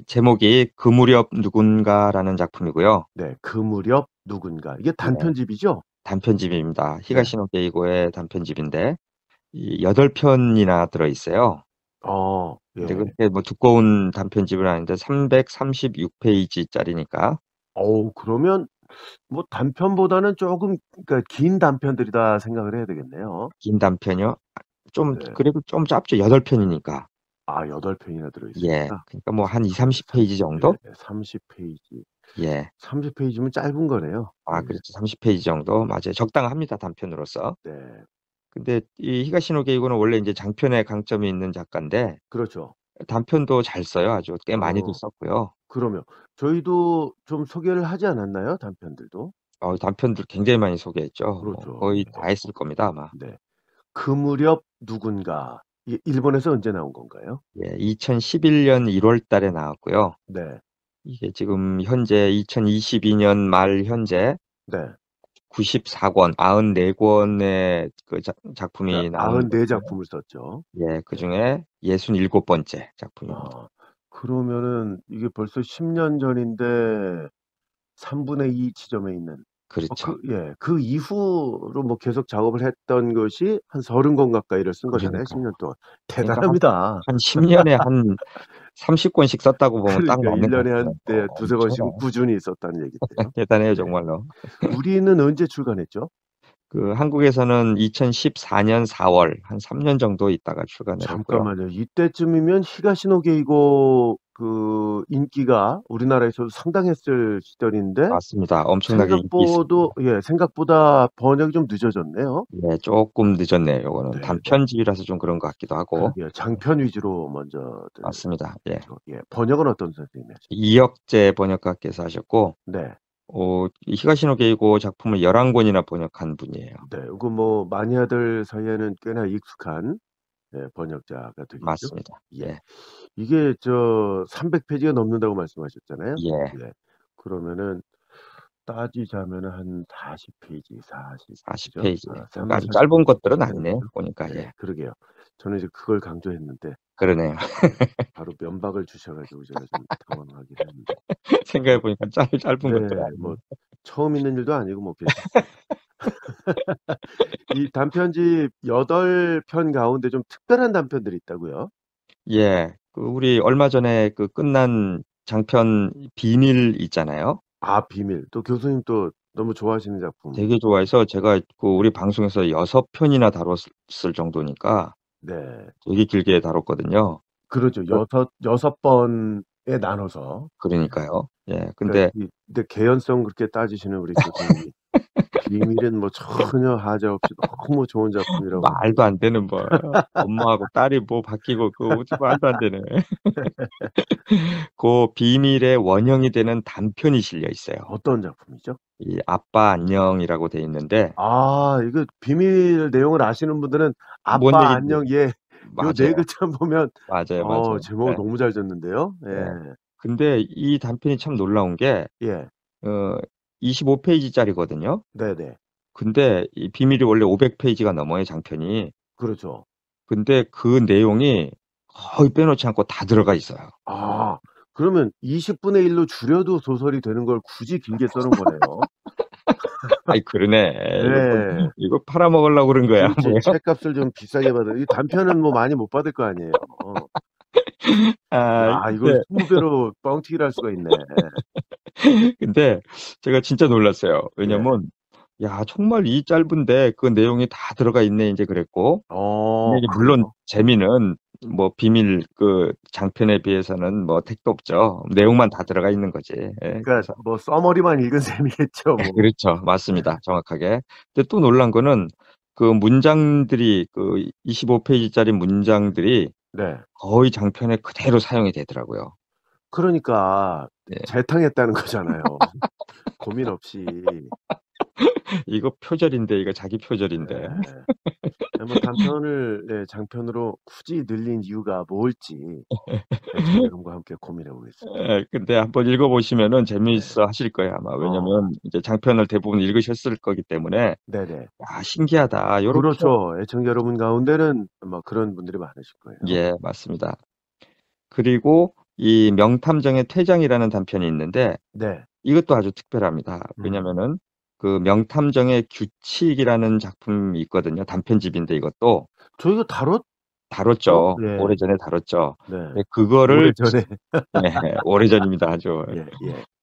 제목이 그 무렵 누군가라는 작품이고요. 네. 그 무렵 누군가. 이게 네, 단편집이죠? 단편집입니다. 네. 히가시노 게이고의 단편집인데 8편이나 들어있어요. 근데 예. 그렇게 뭐 두꺼운 단편집은 아닌데 336페이지짜리니까 그러면 뭐 단편보다는 조금 그러니까 긴 단편들이다 생각을 해야 되겠네요. 긴 단편이요. 좀 네. 그래도 좀 짧죠. 8편이니까. 8편이나 들어 예. 있으니까. 그러니까 뭐 한 2, 30페이지 정도? 30페이지. 예. 30페이지면 짧은 거네요. 예. 그렇죠. 30페이지 정도. 맞아요. 적당합니다. 단편으로서. 네. 근데 이 히가시노 게이고는 원래 이제 장편에 강점이 있는 작가인데 그렇죠. 단편도 잘 써요. 아주 꽤 많이도 어 썼고요. 그러면 저희도 좀 소개를 하지 않았나요? 단편들도? 단편들 굉장히 많이 소개했죠. 뭐 그렇죠. 거의 예. 다 했을 겁니다, 아마. 네. 그 무렵 누군가. 이게 일본에서 언제 나온 건가요? 예, 2011년 1월 달에 나왔고요. 네. 이게 지금 현재 2022년 말 현재 네. 94권, 94권의 그 그러니까 작품이 나온 94 건데, 작품을 썼죠. 예, 네. 그중에 67번째 작품입니다. 아 그러면은 이게 벌써 10년 전인데 3분의 2 지점에 있는 그렇죠. 그 이후로 뭐 계속 작업을 했던 것이 한 30권 가까이를 쓴 거잖아요, 10 그러니까요. 년 동안. 그러니까 대단합니다. 한 10년에 한 30권씩 썼다고 보면 딱 그러니까 1 맞는 것 년에 같아요. 한때 두세 권씩은 엄청나요. 꾸준히 썼다는 얘긴데요. 대단해요, 네. 정말로. 우리는 언제 출간했죠? 한국에서는 2014년 4월, 한 3년 정도 있다가 출간을 했고요. 잠깐만요. 이때쯤이면 히가시노 게이고 그 인기가 우리나라에서도 상당했을 시절인데 맞습니다. 엄청나게 인기 있습니다. 생각보다 번역이 좀 늦어졌네요. 네, 조금 늦었네요. 요거는 네네. 단편집이라서 좀 그런 것 같기도 하고. 그러게요. 장편 위주로 먼저들 맞습니다. 예. 했죠. 예. 번역은 어떤 선생님이 하셨어요? 이혁재 번역가께서 하셨고, 네. 이 히가시노 게이고 작품을 11권이나 번역한 분이에요. 네. 이거 뭐 마니아들 사이에는 꽤나 익숙한 번역자가 되겠죠. 맞습니다. 예. 예. 이게 300 페이지가 넘는다고 말씀하셨잖아요. 예. 네. 그러면은 따지자면은 한 40 페이지, 40 그죠? 40페이지. 그러니까 아주 30-40 짧은 것들은 아니네요. 지점이죠. 보니까, 네. 예. 그러게요. 저는 이제 그걸 강조했는데 그러네요. 바로 면박을 주셔 가지고 제가 좀 당황하긴 했는데. 뭐 생각해보니까 짧은 네. 것들은 아니네요. 뭐 처음 있는 일도 아니고 뭐 괜찮습니다. 이 단편집 8편 가운데 좀 특별한 단편들이 있다고요? 예. 우리 얼마 전에 끝난 장편 비밀 있잖아요. 비밀. 또 교수님 또 너무 좋아하시는 작품. 되게 좋아해서 제가 우리 방송에서 6편이나 다뤘을 정도니까 네. 되게 길게 다뤘거든요. 그러죠. 그 여섯 번에 나눠서. 그러니까요. 예. 그러니까 근데 근데 개연성 그렇게 따지시는 우리 교수님이 비밀은 뭐 전혀 하자 없이 너무 좋은 작품이라고 하고 말도 안 되는 뭐 엄마하고 딸이 뭐 바뀌고 어떻게 말도 안 되네. 그 비밀의 원형이 되는 단편이 실려 있어요. 어떤 작품이죠? 이 아빠 안녕이라고 돼 있는데 이거 비밀 내용을 아시는 분들은 뭔 아빠 얘기인지 안녕 예. 요 네 맞아요. 글자만 보면 맞아요. 제목을 예. 너무 잘 졌는데요. 예. 예. 근데 이 단편이 참 놀라운 게 예. 어 25페이지짜리거든요. 네네. 근데 이 비밀이 원래 500페이지가 넘어요, 장편이. 그렇죠. 근데 그 내용이 거의 빼놓지 않고 다 들어가 있어요. 그러면 20분의 1로 줄여도 소설이 되는 걸 굳이 길게 써 놓은 거네요. 아이 그러네. 예. 이거 팔아먹으려고 그런 거야 그렇지. 뭐야. 책값을 좀 비싸게 받아 이 단편은 뭐 많이 못 받을 거 아니에요. 야 이걸 근데 20 배로 뻥튀기를 할 수가 있네. 근데 제가 진짜 놀랐어요. 예. 왜냐면 '야 정말 이 짧은데 그 내용이 다 들어가 있네.' 인제 그랬고 근데 이제 물론 그래요? 재미는 뭐 비밀 장편에 비해서는 뭐 택도 없죠. 내용만 다 들어가 있는 거지. 예. 그러니까 그래서 뭐 써머리만 읽은 셈이겠죠 뭐. 그렇죠. 네. 맞습니다. 정확하게. 근데 또 놀란 거는 문장들이 25페이지짜리 문장들이 네. 거의 장편에 그대로 사용이 되더라고요. 그러니까 네. 재탕했다는 거잖아요. 고민 없이. 이거 표절인데 이거 자기 표절인데. 예. 뭐 단편을 장편으로 굳이 늘린 이유가 뭘지 애청자 여러분과 함께 고민해 보겠습니다. 예. 근데 한번 읽어 보시면은 네. 재미있어 하실 거예요, 아마. 어. 왜냐면 이제 장편을 대부분 읽으셨을 거기 때문에 네네. '야 신기하다.' 요렇게 그렇죠. 애청자 여러분 가운데는 아마 그런 분들이 많으실 거예요. 예 맞습니다. 그리고 이 명탐정의 퇴장이라는 단편이 있는데 네. 이것도 아주 특별합니다. 왜냐면은 그 명탐정의 규칙이라는 작품이 있거든요. 단편집인데 이것도 저희가 다뤘죠? 다뤘죠. 예. 오래전에 다뤘죠. 네. 네, 그거를 오래전에. 네, 오래전입니다. 아주. 예,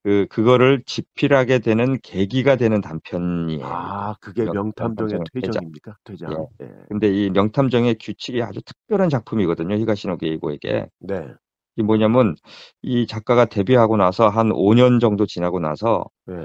예. 그거를 집필하게 되는 계기가 되는 단편이에요. 아, 그게 명탐정의 명탐정의 퇴장. 퇴장입니까? 예. 퇴장. 예. 근데 이 명탐정의 규칙이 아주 특별한 작품이거든요. 히가시노 게이고에게. 네. 이 뭐냐면 이 작가가 데뷔하고 나서 한 5년 정도 지나고 나서 예.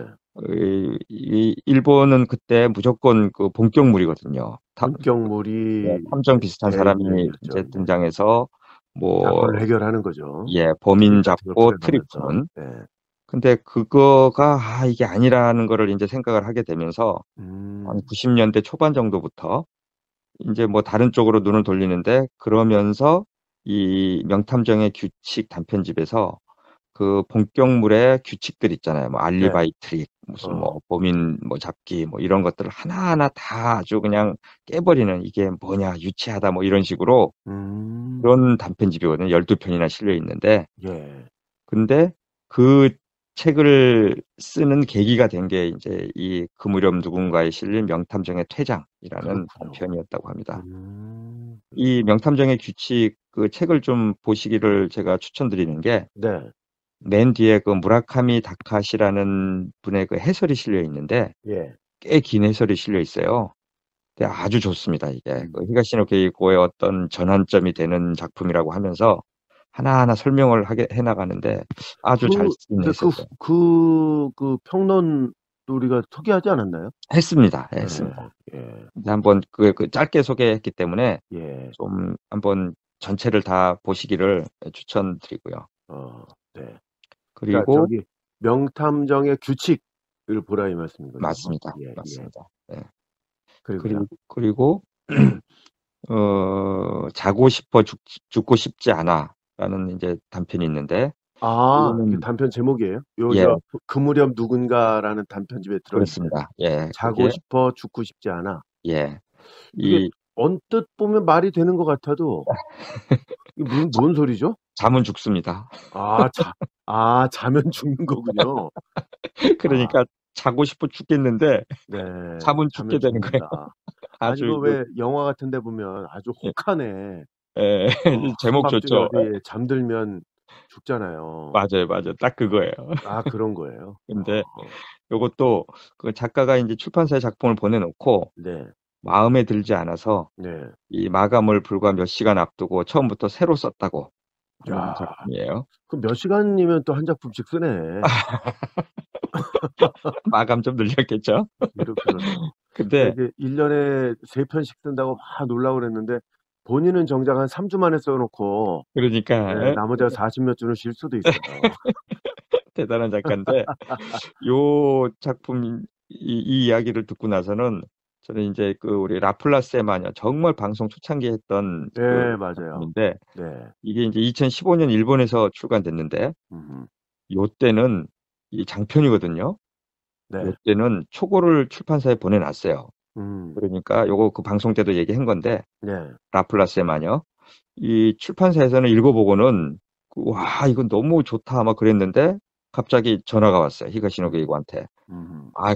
이 일본은 그때 무조건 그 본격물이거든요. 본격물이 탐정 비슷한 사람이 대유행이었죠. 이제 네. 등장해서 뭐 사건을 해결하는 거죠. 범인 트릭 같은 걸 잡고 트릭 풀어가면서. 푸는. 네. 근데 그거가 이게 아니라는 거를 이제 생각을 하게 되면서 한 90년대 초반 정도부터 이제 뭐 다른 쪽으로 눈을 돌리는데 그러면서 이 명탐정의 규칙 단편집에서 그 본격물의 규칙들 있잖아요. 뭐 네. 알리바이 트릭, 무슨 뭐 범인 뭐 잡기 뭐 이런 것들을 하나하나 다 아주 그냥 깨버리는 이게 뭐냐 유치하다 뭐 이런 식으로 그런 단편집이거든요. 12편이나 실려 있는데 예. 근데 그 책을 쓰는 계기가 된 게 이제 이 그 무렵 누군가에 실린 명탐정의 퇴장이라는 그렇군요. 단편이었다고 합니다. 이 명탐정의 규칙 그 책을 좀 보시기를 제가 추천드리는 게 네. 맨 뒤에 그 무라카미 다카시라는 분의 그 해설이 실려 있는데 예. 꽤 긴 해설이 실려 있어요. 근데 아주 좋습니다. 이게 그 히가시노 게이고의 어떤 전환점이 되는 작품이라고 하면서 하나하나 설명을 해 나가는데 아주 잘 쓴 근데 해설이에요. 그 평론 우리가 소개하지 않았나요? 했습니다. 예, 했습니다. 예. 근데 한번 그 짧게 소개했기 때문에 예. 좀 한번 전체를 다 보시기를 추천드리고요. 네. 그러니까 그리고 저기 명탐정의 규칙을 보라 이 말씀인 거죠. 맞습니다. 예, 예. 맞습니다. 예. 그리고요. 그리고 자고 싶어 죽고 싶지 않아라는 이제 단편이 있는데 이게 이거는 단편 제목이에요? 예, 그 무렵 누군가라는 단편집에 들어 있어요. 그렇습니다. 예, 자고 그게 싶어 죽고 싶지 않아. 예, 이게 이 언뜻 보면 말이 되는 것 같아도 이게 뭔 소리죠? 잠은 죽습니다. 자면 죽는 거군요. 그러니까 자고 싶어 죽겠는데 네. 잠은 자면 죽게 되는 거예요. 죽는다. 아니 아주 그 이거 왜 영화 같은 데 보면 아주 예, 혹하네. 예, 제목 한밤중에 좋죠. 어디에 잠들면 죽잖아요. 맞아요, 맞아요. 딱 그거예요. 그런 거예요? 근데 요것도 그 작가가 이제 출판사에 작품을 보내놓고 네. 마음에 들지 않아서 네. 이 마감을 불과 몇 시간 앞두고 처음부터 새로 썼다고 하는 야. 작품이에요. 그럼 몇 시간이면 또 한 작품씩 쓰네. 마감 좀 늘렸겠죠? 그렇죠. 근데 이게 1년에 3편씩 쓴다고 막 놀라고 그랬는데 본인은 정작 한 3주 만에 써 놓고 그러니까 나머지 한 40몇 주는 쉴 수도 있어요. 대단한 작가인데 요 작품 이 이야기를 듣고 나서는 저는 이제 그 우리 라플라스의 마녀 정말 방송 초창기에 했던 그 네, 맞아요. 작품인데 네. 이게 이제 2015년 일본에서 출간됐는데 요때는 이 장편이거든요. 네. 요때는 초고를 출판사에 보내놨어요. 그러니까 요거 그 방송 때도 얘기한 건데 네. 라플라스의 마녀 이 출판사에서는 읽어보고는 와 이건 너무 좋다 막 그랬는데 갑자기 전화가 왔어요. 히가시노 게이고한테.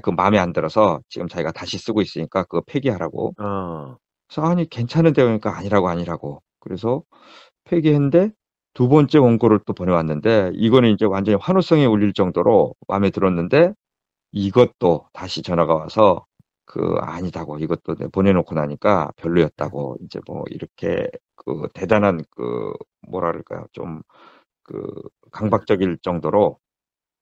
그 마음에 안 들어서 지금 자기가 다시 쓰고 있으니까 그거 폐기하라고. 그래서 아니 괜찮은데 그러니까 아니라고. 그래서 폐기했는데 두 번째 원고를 또 보내왔는데 이거는 이제 완전히 환호성이 울릴 정도로 마음에 들었는데 이것도 다시 전화가 와서 아니다고 이것도 보내놓고 나니까 별로였다고 이제 뭐 이렇게 그 대단한 그 뭐라 그럴까요 좀 그 강박적일 정도로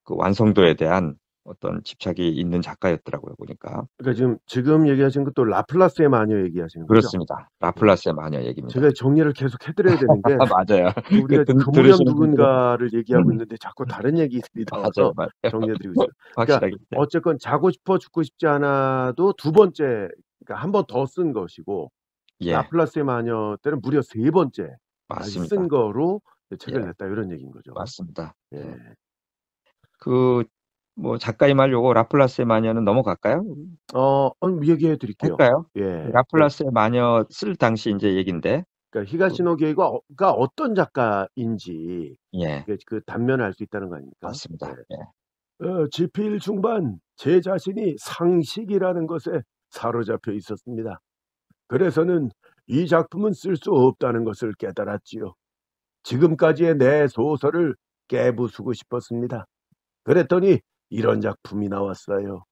그 완성도에 대한 어떤 집착이 있는 작가였더라고요 보니까. 그러니까 지금 얘기하신 것도 라플라스의 마녀 얘기하시는 거죠? 그렇습니다. 라플라스의 마녀 얘기입니다. 제가 정리를 계속 해드려야 되는 게 맞아요. 우리가 그 무렵 들으시는 누군가를 얘기하고 있는데 자꾸 다른 얘기들이 나와서 맞아요. 정리해드리고 있어요. 그러니까 확실하게. 어쨌건 자고 싶어 죽고 싶지 않아도 두 번째, 그러니까 한 번 더 쓴 것이고 예, 라플라스의 마녀 때는 무려 3번째 다시 맞습니다. 쓴 거로 책을 예, 냈다 이런 얘기인 거죠. 맞습니다. 예. 뭐 작가의 말 요거 라플라스의 마녀는 넘어갈까요? 얘기해 드릴게요. 할까요? 예. 라플라스의 마녀 쓸 당시 이제 얘긴데 그러니까 그 히가시노 게이고가 어떤 작가인지 예. 그 단면을 알 수 있다는 거 아닙니까? 네. 맞습니다. 예. 지필 중반 제 자신이 상식이라는 것에 사로잡혀 있었습니다. 그래서는 이 작품은 쓸 수 없다는 것을 깨달았지요. 지금까지의 내 소설을 깨부수고 싶었습니다. 그랬더니 이런 작품이 나왔어요.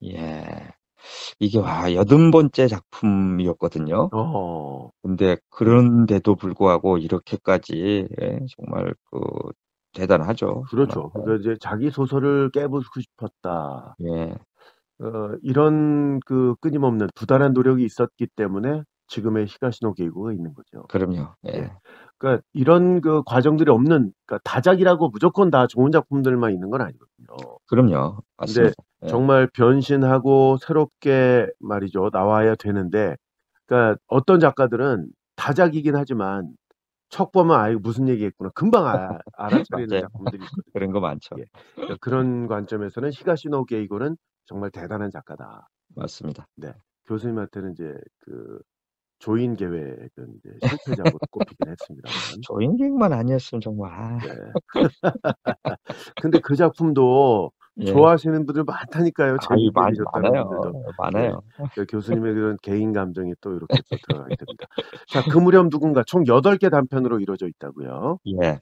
예. 이게 80번째 작품이었거든요. 어, 근데 네. 그런데도 불구하고 이렇게까지 정말 대단하죠. 정말. 그렇죠. 그러니까 이제 자기 소설을 깨부수고 싶었다. 예. 이런 그 끊임없는 부단한 노력이 있었기 때문에 지금의 히가시노 게이고가 있는 거죠. 그럼요. 예. 예. 그러니까 이런 그 과정들이 없는, 그러니까 다작이라고 무조건 다 좋은 작품들만 있는 건 아니거든요. 그럼요. 근데 맞습니다. 예. 정말 변신하고 새롭게 말이죠. 나와야 되는데, 그러니까 어떤 작가들은 다작이긴 하지만 척 보면 아, 이거 무슨 얘기했구나. 금방 알아차리는 맞아요. 작품들이 있거든요. 그런 거 많죠. 예. 그러니까 그런 관점에서는 히가시노 게이고는 정말 대단한 작가다. 맞습니다. 네. 교수님한테는 이제 그 조인 계획은 이제 실패작으로 꼽히긴 했습니다만. 조인객만 아니었으면 정말. 네. 근데 그 작품도 예. 좋아하시는 분들 많다니까요. 재밌게 읽으셨다는 분들도. 많아요. 예. 많아요. 그 교수님의 그런 개인 감정이 또 이렇게 또 들어가게 됩니다. 자, 그 무렵 누군가 총 8개 단편으로 이루어져 있다고요. 예.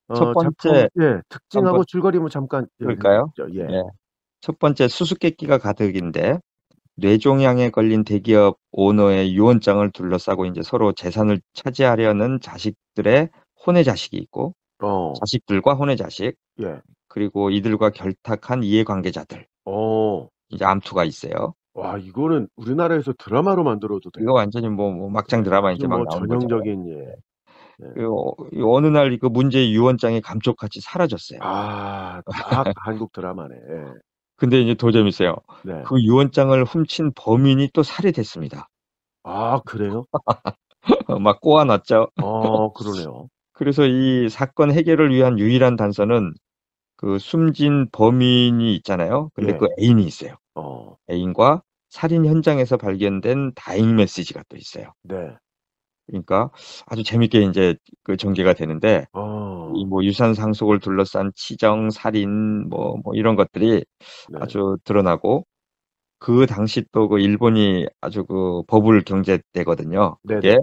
첫 작품 번째 특징하고 줄거리 뭐 잠깐 얘기해 그럴까요? 주시죠. 예. 예. 첫 번째 수수께끼가 가득인데 뇌종양에 걸린 대기업 오너의 유언장을 둘러싸고 이제 서로 재산을 차지하려는 자식들의 혼의 자식이 있고 어. 자식들과 혼의 자식 예. 그리고 이들과 결탁한 이해관계자들 이제 암투가 있어요. 와, 이거는 우리나라에서 드라마로 만들어도 돼요. 이거 완전히 뭐 막장 드라마 이제 아주 막 뭐 나오는 거죠. 전형적인 어느 날 그 문제의 유언장이 감쪽같이 사라졌어요. 딱 한국 드라마네. 예. 근데 이제 더 재밌어요. 네. 그 유언장을 훔친 범인이 또 살해됐습니다. 아, 그래요? 막 꼬아놨죠. 그러네요. 그래서 이 사건 해결을 위한 유일한 단서는 그 숨진 범인이 있잖아요. 근데 예. 그 애인이 있어요. 어. 애인과 살인 현장에서 발견된 다잉 메시지가 또 있어요. 네. 그러니까 아주 재밌게 이제 그 전개가 되는데 이 뭐 유산 상속을 둘러싼 치정, 살인 뭐 이런 것들이 네. 아주 드러나고 그 당시 또 그 일본이 아주 그 버블 경제 때거든요. 그게 네네.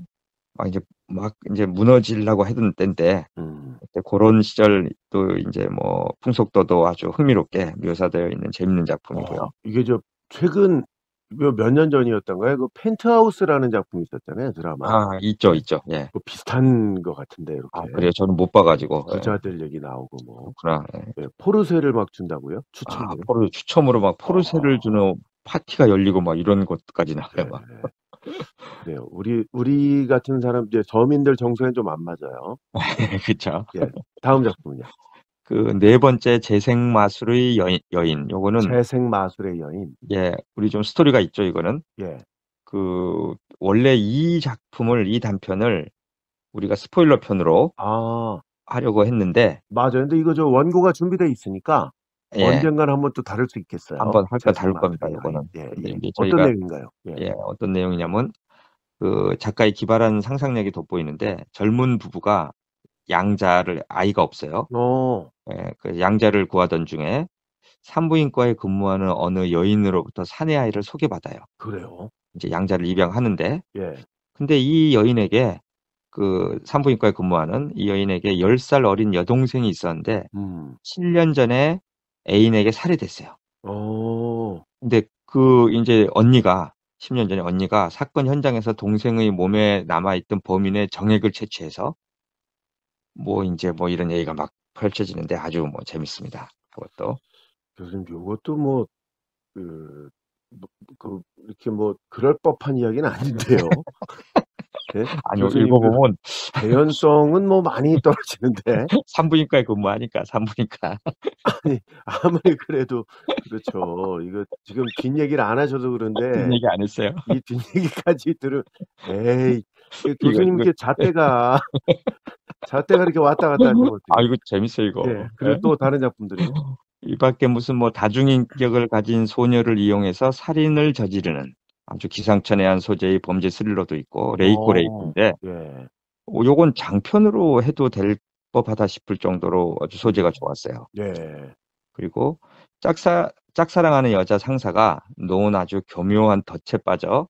막 이제 무너지려고 하던 때인데 그런 시절 또 이제 뭐 풍속도도 아주 흥미롭게 묘사되어 있는 재밌는 작품이고요. 이게 최근 몇 년 전이었던가요? 그 펜트하우스라는 작품이 있었잖아요, 드라마. 있죠. 예. 그 비슷한 것 같은데 이렇게. 그래요? 저는 못 봐가지고. 부자들 얘기 나오고 뭐. 그렇구나. 예, 포르쉐를 막 준다고요? 추첨으로? 추첨으로 막 포르쉐를 주는 파티가 열리고 막 이런 것까지 나와요. 막. 그래요. 우리 같은 사람 이제 서민들 정서엔 좀 안 맞아요. 그렇죠. 예. 다음 작품은요. 그 네 번째 재생마술의 여인. 요거는 재생마술의 여인. 예, 우리 좀 스토리가 있죠. 이거는 예. 그 원래 이 단편을 우리가 스포일러 편으로 하려고 했는데 맞아요. 근데 이거 원고가 준비돼 있으니까 예, 언젠간 한번 또 다룰 수 있겠어요. 한번 할까 다룰 재생마술의 겁니다. 여인. 이거는. 예. 근데 이제 어떤 저희가 내용인가요? 어떤 내용이냐면 그 작가의 기발한 상상력이 돋보이는데 젊은 부부가 아이가 없어요. 예, 그 양자를 구하던 중에 산부인과에 근무하는 어느 여인으로부터 사내 아이를 소개받아요. 그래요? 이제 양자를 입양하는데 예. 근데 이 여인에게 그 산부인과에 근무하는 이 여인에게 10살 어린 여동생이 있었는데 7년 전에 애인에게 살해됐어요. 근데 이제 10년 전에 언니가 사건 현장에서 동생의 몸에 남아있던 범인의 정액을 채취해서 이제 이런 얘기가 막 펼쳐지는데 아주 재밌습니다. 그것도. 교수님, 요것도 이렇게 그럴 법한 이야기는 아닌데요. 네? 아니요, 읽어보면 개연성은 많이 떨어지는데. 산부인과에 근무하니까 산부인과. 아니, 아무리 그래도 그렇죠. 이거 지금 뒷얘기를 안 하셔서 그런데 뒷얘기 안 했어요. 이 뒷얘기까지 에이, 교수님께 잣대가 이렇게 왔다 갔다 하시면 어떡해요? 이거 재밌어요, 이거. 예. 그리고 또 다른 작품들이 이 밖에 무슨 다중인격을 가진 소녀를 이용해서 살인을 저지르는 아주 기상천외한 소재의 범죄 스릴러도 있고 레이코 어. 레이코인데 예. 요건 장편으로 해도 될 법하다 싶을 정도로 아주 소재가 좋았어요. 예. 그리고 짝사랑하는 여자 상사가 놓은 아주 교묘한 덫에 빠져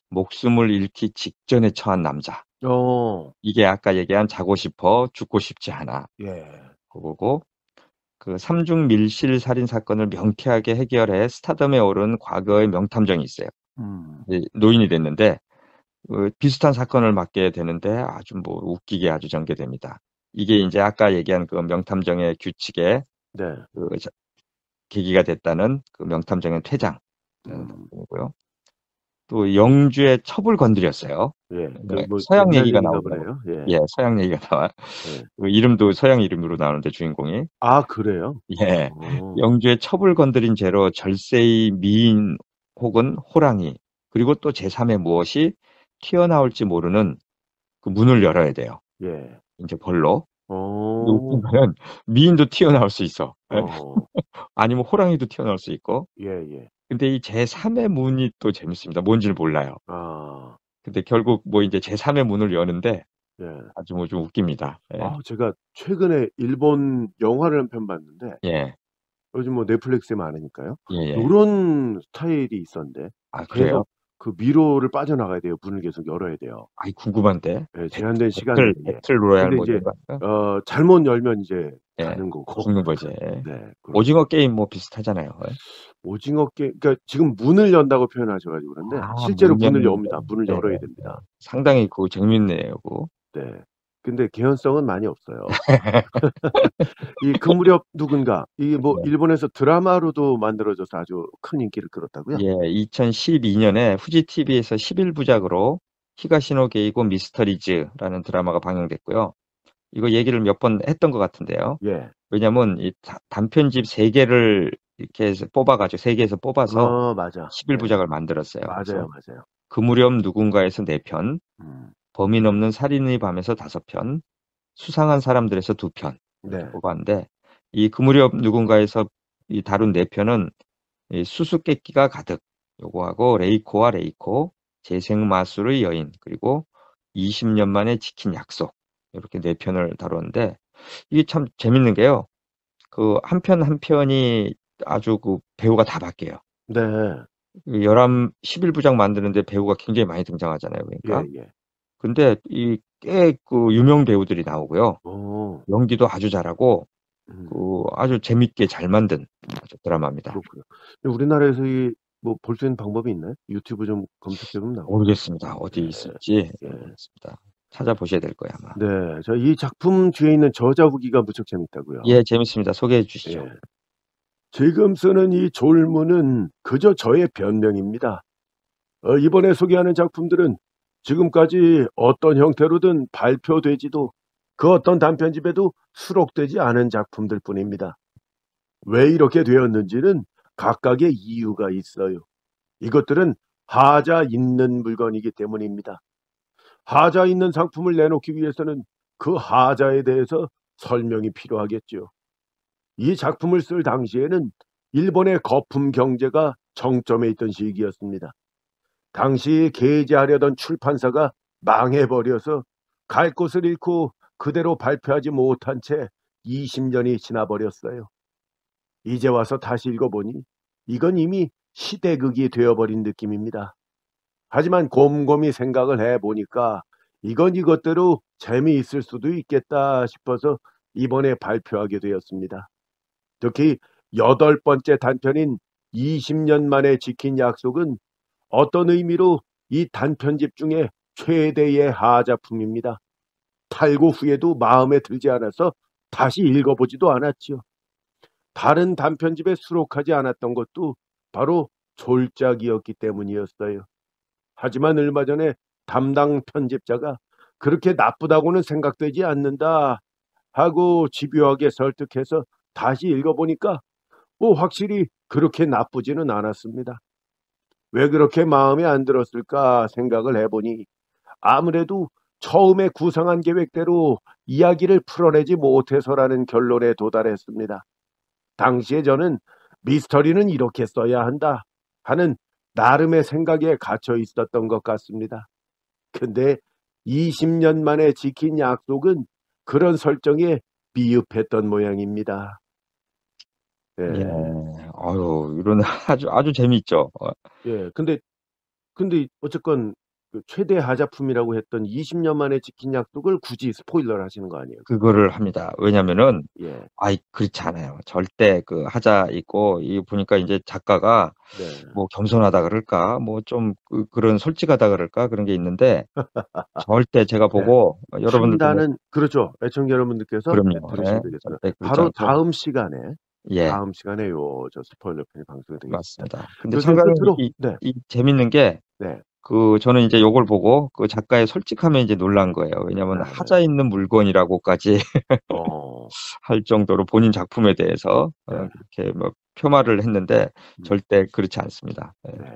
목숨을 잃기 직전에 처한 남자. 어. 이게 아까 얘기한 자고 싶어 죽고 싶지 않아. 예. 그거고 그 삼중 밀실 살인 사건을 명쾌하게 해결해 스타덤에 오른 과거의 명탐정이 있어요. 이제 노인이 됐는데 비슷한 사건을 맡게 되는데 아주 뭐 웃기게 아주 전개됩니다. 이게 이제 아까 얘기한 그 명탐정의 규칙에 네. 그 계기가 됐다는 그 명탐정의 퇴장 음. 이고요. 또 영주의 첩을 건드렸어요. 예. 그 네, 뭐 서양 옛날 얘기가 얘기인가 나오더라고요. 보네요. 예. 예, 서양 얘기가 나와. 예. 그 이름도 서양 이름으로 나오는데 주인공이. 아 그래요? 예. 어. 영주의 첩을 건드린 죄로 절세의 미인 혹은 호랑이 그리고 또 제3의 무엇이 튀어나올지 모르는 그 문을 열어야 돼요. 예. 이제 벌로. 근데 웃긴 어. 거는 미인도 튀어나올 수 있어. 어. 아니면 호랑이도 튀어나올 수 있고. 예예. 근데 이 제3의 문이 또 재밌습니다. 뭔지를 몰라요. 아. 근데 결국 뭐 이제 제3의 문을 여는데 예. 아주 뭐 좀 웃깁니다. 예. 아 제가 최근에 일본 영화를 한 편 봤는데 예. 요즘 뭐 넷플릭스에 많으니까요. 예예. 요런 스타일이 있었는데 아, 그래요? 계속 그 미로를 빠져나가야 돼요. 문을 계속 열어야 돼요. 아이, 궁금한데. 예. 제한된 시간 배틀 내에. 로얄 근데 뭐 이제 이런 거 아닌가? 잘못 열면 이제 예. 가는 거고. 죽는 거지. 네. 오징어 게임 뭐 비슷하잖아요. 예. 오징어 게임 그러니까 지금 문을 연다고 표현하셔 가지고 그런데 아, 실제로 문 문을 여는 엽니다. 문을 네. 열어야 됩니다. 상당히 그거 재밌네요, 그거. 네. 근데 개연성은 많이 없어요. 이 그 무렵 누군가 이게 뭐 네. 일본에서 드라마로도 만들어져서 아주 큰 인기를 끌었다고요? 예, 2012년에 후지 TV에서 11부작으로 히가시노 게이고 미스터리즈라는 드라마가 방영됐고요. 이거 얘기를 몇 번 했던 것 같은데요. 예. 왜냐면 이 단편집 3개를 이렇게 해서 뽑아가지고 3개에서 뽑아서 맞아. 11부작을 만들었어요. 맞아요, 그래서 맞아요. 그 무렵 누군가에서 4편, 음. 범인 없는 살인의 밤에서 5편, 수상한 사람들에서 2편 이렇게 네. 뽑았는데 이 그 무렵 누군가에서 이 다룬 4편은 이 수수께끼가 가득 요거하고 레이코와 레이코, 재생마술의 여인 그리고 20년 만에 지킨 약속 이렇게 4편을 다뤘는데 이게 참 재밌는 게요. 그 한 편 한 편이 아주 그 배우가 다 바뀌어요. 네. 11부작 만드는데 배우가 굉장히 많이 등장하잖아요. 그러니까. 예예. 근데 이 꽤 그 유명 배우들이 나오고요. 어. 연기도 아주 잘하고 음. 그 아주 재밌게 잘 만든 아주 드라마입니다. 그렇군요. 우리나라에서 이 뭐 볼 수 있는 방법이 있나요? 유튜브 좀 검색해 보면 나오나요? 모르겠습니다. 어디 예. 있을지 예. 모르겠습니다. 찾아보셔야 될 거예요, 아마. 네. 저 이 작품 뒤에 있는 저자 후기가 무척 재밌다고요. 예, 재밌습니다. 소개해 주시죠. 예. 지금 쓰는 이 졸문은 그저 저의 변명입니다. 이번에 소개하는 작품들은 지금까지 어떤 형태로든 발표되지도 그 어떤 단편집에도 수록되지 않은 작품들 뿐입니다. 왜 이렇게 되었는지는 각각의 이유가 있어요. 이것들은 하자 있는 물건이기 때문입니다. 하자 있는 상품을 내놓기 위해서는 그 하자에 대해서 설명이 필요하겠죠. 이 작품을 쓸 당시에는 일본의 거품 경제가 정점에 있던 시기였습니다. 당시 게재하려던 출판사가 망해버려서 갈 곳을 잃고 그대로 발표하지 못한 채 20년이 지나버렸어요. 이제 와서 다시 읽어보니 이건 이미 시대극이 되어버린 느낌입니다. 하지만 곰곰이 생각을 해보니까 이건 이것대로 재미있을 수도 있겠다 싶어서 이번에 발표하게 되었습니다. 특히 8번째 단편인 20년 만에 지킨 약속은 어떤 의미로 이 단편집 중에 최대의 하작품입니다. 탈고 후에도 마음에 들지 않아서 다시 읽어보지도 않았지요. 다른 단편집에 수록하지 않았던 것도 바로 졸작이었기 때문이었어요. 하지만 얼마 전에 담당 편집자가 그렇게 나쁘다고는 생각되지 않는다 하고 집요하게 설득해서 다시 읽어보니까 확실히 그렇게 나쁘지는 않았습니다. 왜 그렇게 마음에 안 들었을까 생각을 해보니 아무래도 처음에 구상한 계획대로 이야기를 풀어내지 못해서라는 결론에 도달했습니다. 당시에 저는 미스터리는 이렇게 써야 한다 하는 나름의 생각에 갇혀 있었던 것 같습니다. 근데 20년 만에 지킨 약속은 그런 설정에 미흡했던 모양입니다. 예. 예. 아유, 이런 아주 재밌죠. 예. 근데 어쨌건 그 최대 하자품이라고 했던 20년 만에 지킨 약속을 굳이 스포일러를 하시는 거 아니에요? 그거를 합니다. 왜냐면은 예. 아이 그렇지 않아요. 절대 그 하자 있고 이 보니까 이제 작가가 네. 뭐 겸손하다 그럴까? 뭐 좀 그런 솔직하다 그럴까? 그런 게 있는데 절대 제가 네. 보고 여러분들도 뭐 판단은 그렇죠. 애청자 여러분들께서 그럼요. 들으시면 예. 되겠어요. 절대 그렇지 바로 않고 다음 예. 시간에 저 스포일러 편이 방송이 되겠습니다. 맞습니다. 근데 교수님 상당히 끝으로 네. 이 재밌는 게 네. 저는 이제 요걸 보고 그 작가의 솔직함에 이제 놀란 거예요. 왜냐면 아, 네. 하자 있는 물건이라고까지 어. 할 정도로 본인 작품에 대해서 네. 그렇게 뭐 표말을 했는데 음. 절대 그렇지 않습니다. 예. 네.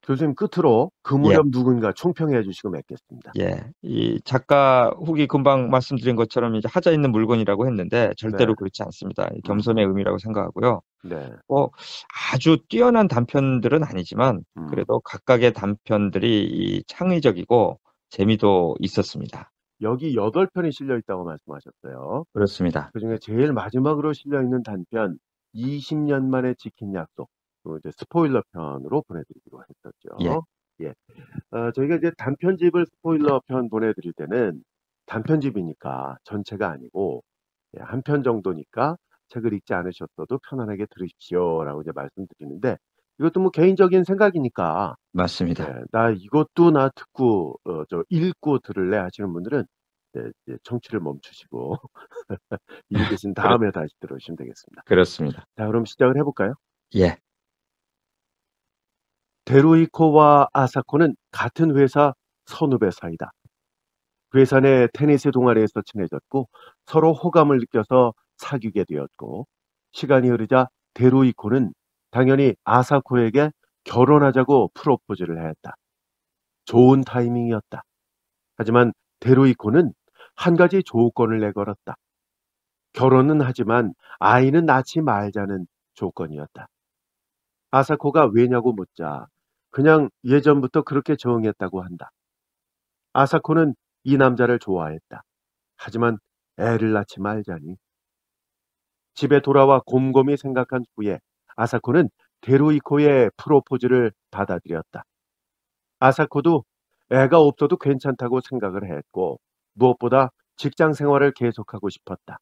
교수님 끝으로 그 예. 무렵 누군가 총평해 주시고 맺겠습니다. 예. 이 작가 후기 금방 말씀드린 것처럼 이제 하자 있는 물건이라고 했는데 네. 절대로 그렇지 않습니다. 겸손의 의미라고 생각하고요. 네. 뭐 아주 뛰어난 단편들은 아니지만 그래도 각각의 단편들이 이 창의적이고 재미도 있었습니다. 여기 8편이 실려 있다고 말씀하셨어요. 그렇습니다. 그중에 제일 마지막으로 실려 있는 단편 20년 만에 지킨 약속. 이제 스포일러 편으로 보내드리기로 예. 했었죠. 예. 저희가 이제 단편집을 스포일러 편 보내드릴 때는 단편집이니까 전체가 아니고 한 편 정도니까 책을 읽지 않으셨어도 편안하게 들으십시오라고 이제 말씀드리는데 이것도 뭐 개인적인 생각이니까 맞습니다. 나 이것도 나 듣고 저 읽고 들을래 하시는 분들은 이제 청취를 멈추시고 읽으신 그렇 다음에 다시 들으시면 되겠습니다. 그렇습니다. 자, 그럼 시작을 해볼까요? 예. 데루이코와 아사코는 같은 회사 선후배 사이다. 회사 내 테니스 동아리에서 친해졌고 서로 호감을 느껴서 사귀게 되었고 시간이 흐르자 데루이코는 당연히 아사코에게 결혼하자고 프로포즈를 했다. 좋은 타이밍이었다. 하지만 데루이코는 한 가지 조건을 내걸었다. 결혼은 하지만 아이는 낳지 말자는 조건이었다. 아사코가 왜냐고 묻자 그냥 예전부터 그렇게 정했다고 한다. 아사코는 이 남자를 좋아했다. 하지만 애를 낳지 말자니. 집에 돌아와 곰곰이 생각한 후에 아사코는 데루이코의 프로포즈를 받아들였다. 아사코도 애가 없어도 괜찮다고 생각을 했고 무엇보다 직장 생활을 계속하고 싶었다.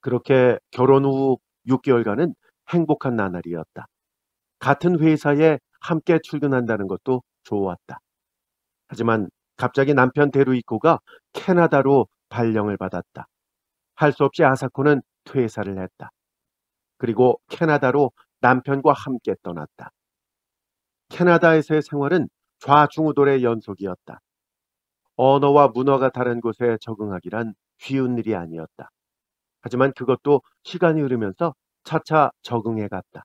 그렇게 결혼 후 6개월간은 행복한 나날이었다. 같은 회사에 함께 출근한다는 것도 좋았다. 하지만 갑자기 남편 데루이코가 캐나다로 발령을 받았다. 할 수 없이 아사코는 퇴사를 했다. 그리고 캐나다로 남편과 함께 떠났다. 캐나다에서의 생활은 좌충우돌의 연속이었다. 언어와 문화가 다른 곳에 적응하기란 쉬운 일이 아니었다. 하지만 그것도 시간이 흐르면서 차차 적응해 갔다.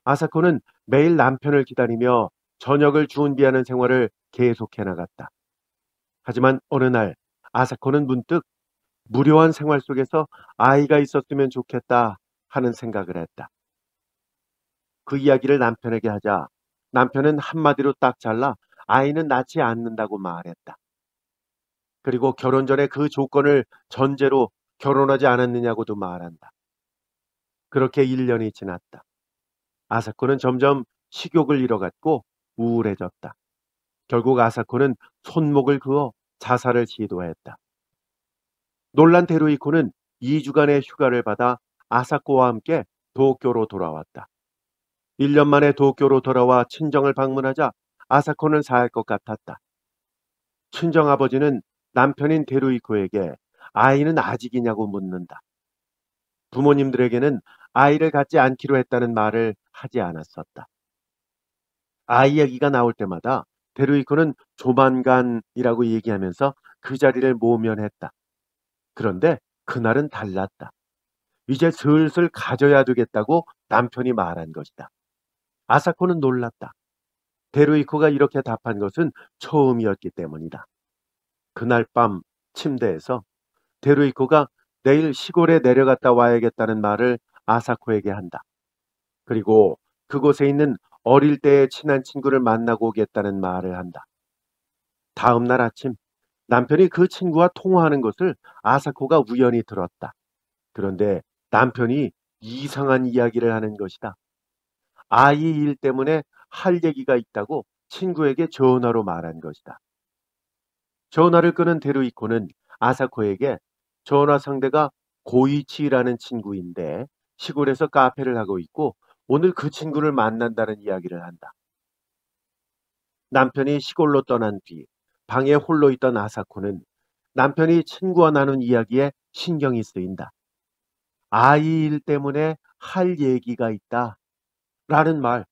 아사코는 매일 남편을 기다리며 저녁을 준비하는 생활을 계속해 나갔다. 하지만 어느 날 아사코는 문득 무료한 생활 속에서 아이가 있었으면 좋겠다 하는 생각을 했다. 그 이야기를 남편에게 하자 남편은 한마디로 딱 잘라 아이는 낳지 않는다고 말했다. 그리고 결혼 전에 그 조건을 전제로 결혼하지 않았느냐고도 말한다. 그렇게 1년이 지났다. 아사코는 점점 식욕을 잃어갔고 우울해졌다. 결국 아사코는 손목을 그어 자살을 시도했다. 놀란 데루이코는 2주간의 휴가를 받아 아사코와 함께 도쿄로 돌아왔다. 1년 만에 도쿄로 돌아와 친정을 방문하자 아사코는 살 것 같았다. 친정아버지는 남편인 데루이코에게 아이는 아직이냐고 묻는다. 부모님들에게는 아이를 갖지 않기로 했다는 말을 하지 않았었다. 아이 얘기가 나올 때마다 데루이코는 조만간이라고 얘기하면서 그 자리를 모면했다. 그런데 그날은 달랐다. 이제 슬슬 가져야 되겠다고 남편이 말한 것이다. 아사코는 놀랐다. 데루이코가 이렇게 답한 것은 처음이었기 때문이다. 그날 밤 침대에서 데루이코가 내일 시골에 내려갔다 와야겠다는 말을 아사코에게 한다. 그리고 그곳에 있는 어릴 때 친한 친구를 만나고 오겠다는 말을 한다. 다음 날 아침 남편이 그 친구와 통화하는 것을 아사코가 우연히 들었다. 그런데 남편이 이상한 이야기를 하는 것이다. 아이 일 때문에 할 얘기가 있다고 친구에게 전화로 말한 것이다. 전화를 끄는 데루이코는 아사코에게 전화 상대가 고이치라는 친구인데 시골에서 카페를 하고 있고 오늘 그 친구를 만난다는 이야기를 한다. 남편이 시골로 떠난 뒤 방에 홀로 있던 아사코는 남편이 친구와 나눈 이야기에 신경이 쓰인다. 아이 일 때문에 할 얘기가 있다. 라는 말,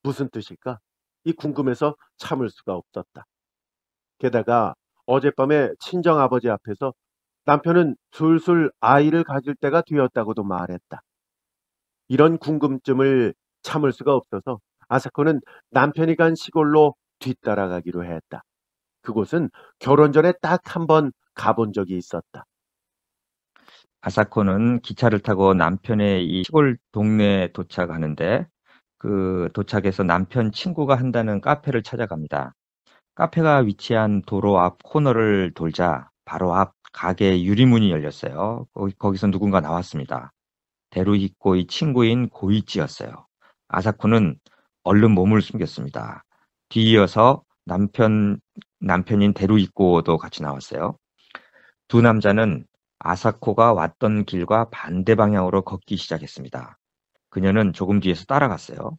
무슨 뜻일까? 이 궁금해서 참을 수가 없었다. 게다가 어젯밤에 친정아버지 앞에서 남편은 술술 아이를 가질 때가 되었다고도 말했다. 이런 궁금증을 참을 수가 없어서 아사코는 남편이 간 시골로 뒤따라가기로 했다. 그곳은 결혼 전에 딱 한 번 가본 적이 있었다. 아사코는 기차를 타고 남편의 이 시골 동네에 도착하는데 그 도착해서 남편 친구가 한다는 카페를 찾아갑니다. 카페가 위치한 도로 앞 코너를 돌자 바로 앞 가게 유리문이 열렸어요. 거기서 누군가 나왔습니다. 데루히코의 친구인 고이치였어요. 아사코는 얼른 몸을 숨겼습니다. 뒤이어서 남편인 데루히코도 같이 나왔어요. 두 남자는 아사코가 왔던 길과 반대 방향으로 걷기 시작했습니다. 그녀는 조금 뒤에서 따라갔어요.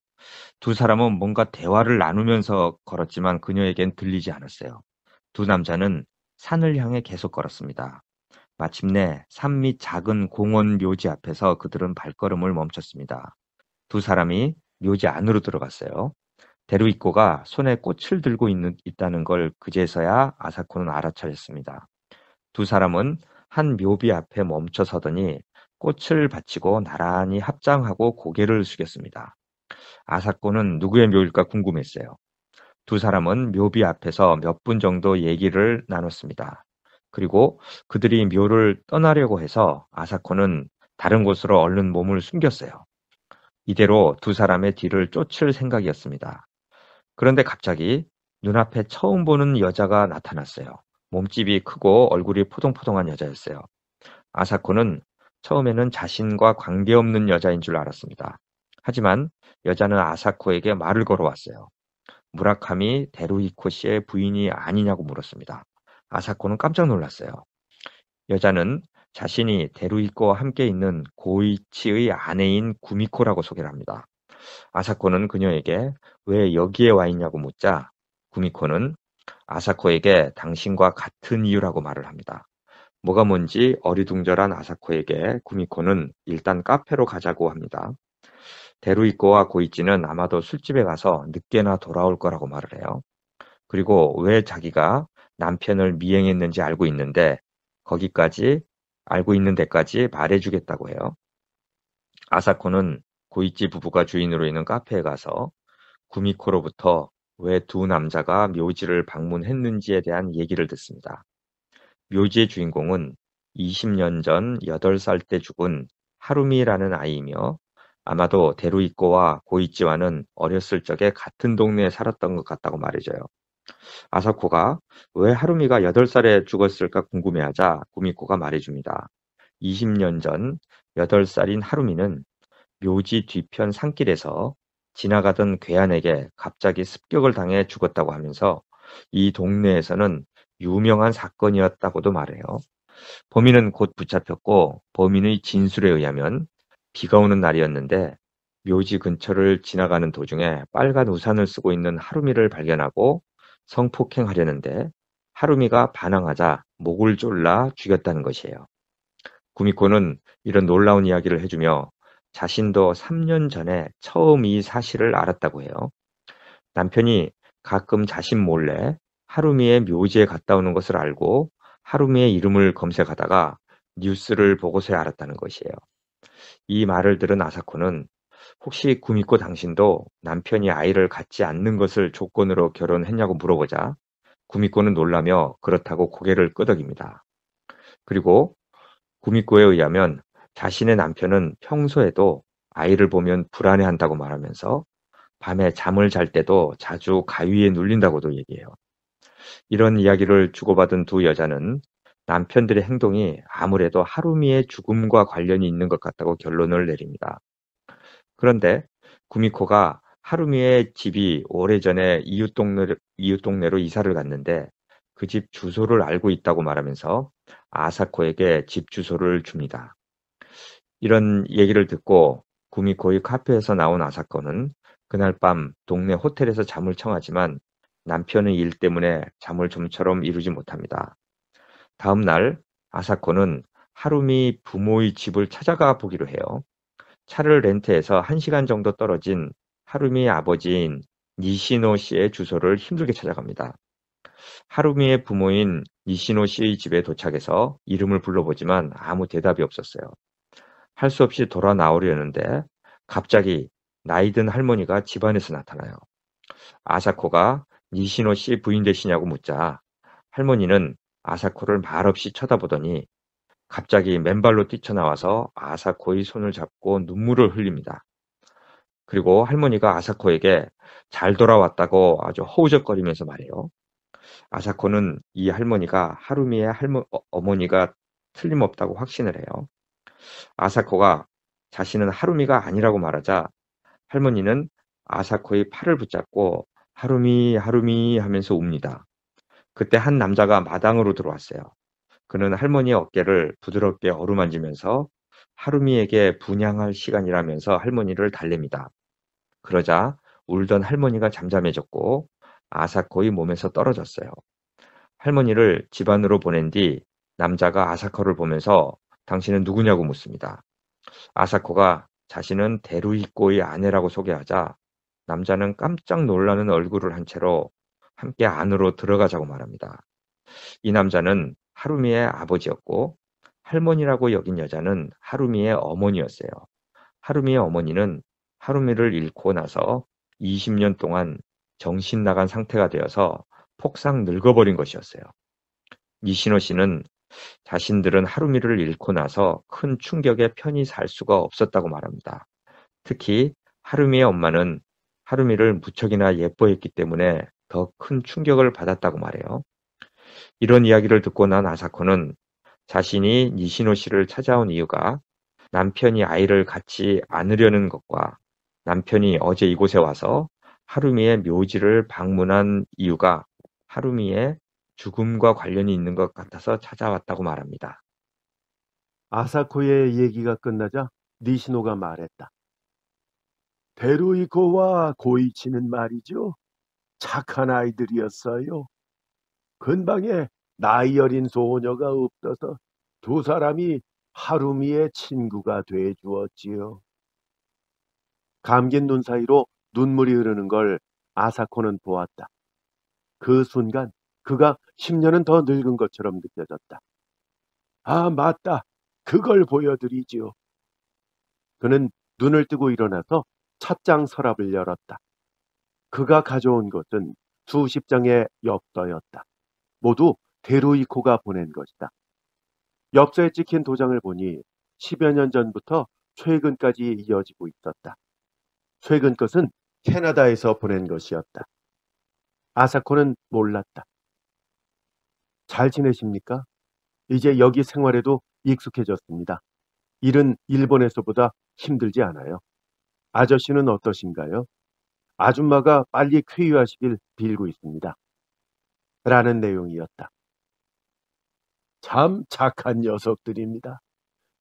두 사람은 뭔가 대화를 나누면서 걸었지만 그녀에겐 들리지 않았어요. 두 남자는 산을 향해 계속 걸었습니다. 마침내 산 밑 작은 공원 묘지 앞에서 그들은 발걸음을 멈췄습니다. 두 사람이 묘지 안으로 들어갔어요. 데루이코가 손에 꽃을 들고 있다는 걸 그제서야 아사코는 알아차렸습니다. 두 사람은 한 묘비 앞에 멈춰 서더니 꽃을 바치고 나란히 합장하고 고개를 숙였습니다. 아사코는 누구의 묘일까 궁금했어요. 두 사람은 묘비 앞에서 몇 분 정도 얘기를 나눴습니다. 그리고 그들이 묘를 떠나려고 해서 아사코는 다른 곳으로 얼른 몸을 숨겼어요. 이대로 두 사람의 뒤를 쫓을 생각이었습니다. 그런데 갑자기 눈앞에 처음 보는 여자가 나타났어요. 몸집이 크고 얼굴이 포동포동한 여자였어요. 아사코는 처음에는 자신과 관계없는 여자인 줄 알았습니다. 하지만 여자는 아사코에게 말을 걸어왔어요. 무라카미 데루히코 씨의 부인이 아니냐고 물었습니다. 아사코는 깜짝 놀랐어요. 여자는 자신이 데루히코와 함께 있는 고이치의 아내인 구미코라고 소개를 합니다. 아사코는 그녀에게 왜 여기에 와 있냐고 묻자 구미코는 아사코에게 당신과 같은 이유라고 말을 합니다. 뭐가 뭔지 어리둥절한 아사코에게 구미코는 일단 카페로 가자고 합니다. 데루이코와 고이치는 아마도 술집에 가서 늦게나 돌아올 거라고 말을 해요. 그리고 왜 자기가 남편을 미행했는지 알고 있는 데까지 말해주겠다고 해요. 아사코는 고이치 부부가 주인으로 있는 카페에 가서 구미코로부터 왜 두 남자가 묘지를 방문했는지에 대한 얘기를 듣습니다. 묘지의 주인공은 20년 전 8살 때 죽은 하루미라는 아이이며 아마도 데루이코와 고이치와는 어렸을 적에 같은 동네에 살았던 것 같다고 말해줘요. 아사코가 왜 하루미가 8살에 죽었을까 궁금해하자 구미코가 말해줍니다. 20년 전 8살인 하루미는 묘지 뒤편 산길에서 지나가던 괴한에게 갑자기 습격을 당해 죽었다고 하면서 이 동네에서는 유명한 사건이었다고도 말해요. 범인은 곧 붙잡혔고 범인의 진술에 의하면 비가 오는 날이었는데 묘지 근처를 지나가는 도중에 빨간 우산을 쓰고 있는 하루미를 발견하고 성폭행하려는데 하루미가 반항하자 목을 졸라 죽였다는 것이에요. 구미코는 이런 놀라운 이야기를 해주며 자신도 3년 전에 처음 이 사실을 알았다고 해요. 남편이 가끔 자신 몰래 하루미의 묘지에 갔다 오는 것을 알고 하루미의 이름을 검색하다가 뉴스를 보고서야 알았다는 것이에요. 이 말을 들은 아사코는 혹시 구미코 당신도 남편이 아이를 갖지 않는 것을 조건으로 결혼했냐고 물어보자 구미코는 놀라며 그렇다고 고개를 끄덕입니다. 그리고 구미코에 의하면 자신의 남편은 평소에도 아이를 보면 불안해한다고 말하면서 밤에 잠을 잘 때도 자주 가위에 눌린다고도 얘기해요. 이런 이야기를 주고받은 두 여자는 남편들의 행동이 아무래도 하루미의 죽음과 관련이 있는 것 같다고 결론을 내립니다. 그런데 구미코가 하루미의 집이 오래전에 이웃 동네로 이사를 갔는데 그 집 주소를 알고 있다고 말하면서 아사코에게 집 주소를 줍니다. 이런 얘기를 듣고 구미코의 카페에서 나온 아사코는 그날 밤 동네 호텔에서 잠을 청하지만 남편의 일 때문에 잠을 좀처럼 이루지 못합니다. 다음 날 아사코는 하루미 부모의 집을 찾아가 보기로 해요. 차를 렌트해서 1시간 정도 떨어진 하루미의 아버지인 니시노 씨의 주소를 힘들게 찾아갑니다. 하루미의 부모인 니시노 씨의 집에 도착해서 이름을 불러보지만 아무 대답이 없었어요. 할 수 없이 돌아 나오려는데 갑자기 나이든 할머니가 집안에서 나타나요. 아사코가 니시노 씨 부인 되시냐고 묻자 할머니는 아사코를 말없이 쳐다보더니 갑자기 맨발로 뛰쳐나와서 아사코의 손을 잡고 눈물을 흘립니다. 그리고 할머니가 아사코에게 잘 돌아왔다고 아주 허우적거리면서 말해요. 아사코는 이 할머니가 하루미의 어머니가 틀림없다고 확신을 해요. 아사코가 자신은 하루미가 아니라고 말하자 할머니는 아사코의 팔을 붙잡고 하루미, 하루미 하면서 웁니다. 그때 한 남자가 마당으로 들어왔어요. 그는 할머니의 어깨를 부드럽게 어루만지면서 하루미에게 분양할 시간이라면서 할머니를 달랩니다. 그러자 울던 할머니가 잠잠해졌고 아사코의 몸에서 떨어졌어요. 할머니를 집 안으로 보낸 뒤 남자가 아사코를 보면서 당신은 누구냐고 묻습니다. 아사코가 자신은 데루히코의 아내라고 소개하자 남자는 깜짝 놀라는 얼굴을 한 채로 함께 안으로 들어가자고 말합니다. 이 남자는 하루미의 아버지였고 할머니라고 여긴 여자는 하루미의 어머니였어요. 하루미의 어머니는 하루미를 잃고 나서 20년 동안 정신 나간 상태가 되어서 폭삭 늙어버린 것이었어요. 니시노 씨는 자신들은 하루미를 잃고 나서 큰 충격에 편히 살 수가 없었다고 말합니다. 특히 하루미의 엄마는 하루미를 무척이나 예뻐했기 때문에 더 큰 충격을 받았다고 말해요. 이런 이야기를 듣고 난 아사코는 자신이 니시노 씨를 찾아온 이유가 남편이 아이를 갖지 않으려는 것과 남편이 어제 이곳에 와서 하루미의 묘지를 방문한 이유가 하루미의 죽음과 관련이 있는 것 같아서 찾아왔다고 말합니다. 아사코의 얘기가 끝나자 니시노가 말했다. 데루이코와 고이치는 말이죠. 착한 아이들이었어요. 근방에 나이 어린 소녀가 없어서 두 사람이 하루미의 친구가 돼 주었지요. 감긴 눈 사이로 눈물이 흐르는 걸 아사코는 보았다. 그 순간 그가 10년은 더 늙은 것처럼 느껴졌다. 아, 맞다. 그걸 보여드리지요. 그는 눈을 뜨고 일어나서 찻장 서랍을 열었다. 그가 가져온 것은 수십 장의 엽서였다. 모두 데루이코가 보낸 것이다. 엽서에 찍힌 도장을 보니 10여 년 전부터 최근까지 이어지고 있었다. 최근 것은 캐나다에서 보낸 것이었다. 아사코는 몰랐다. 잘 지내십니까? 이제 여기 생활에도 익숙해졌습니다. 일은 일본에서보다 힘들지 않아요. 아저씨는 어떠신가요? 아줌마가 빨리 쾌유하시길 빌고 있습니다. 라는 내용이었다. 참 착한 녀석들입니다.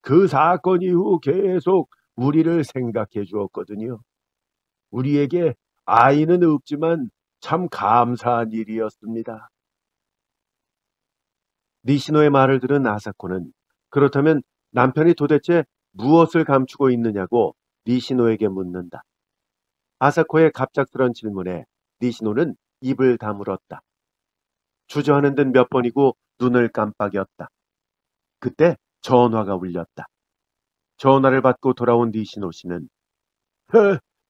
그 사건 이후 계속 우리를 생각해 주었거든요. 우리에게 아이는 없지만 참 감사한 일이었습니다. 니시노의 말을 들은 아사코는 그렇다면 남편이 도대체 무엇을 감추고 있느냐고 니시노에게 묻는다. 아사코의 갑작스런 질문에 니시노는 입을 다물었다. 주저하는 듯 몇 번이고 눈을 깜빡였다. 그때 전화가 울렸다. 전화를 받고 돌아온 니시노 씨는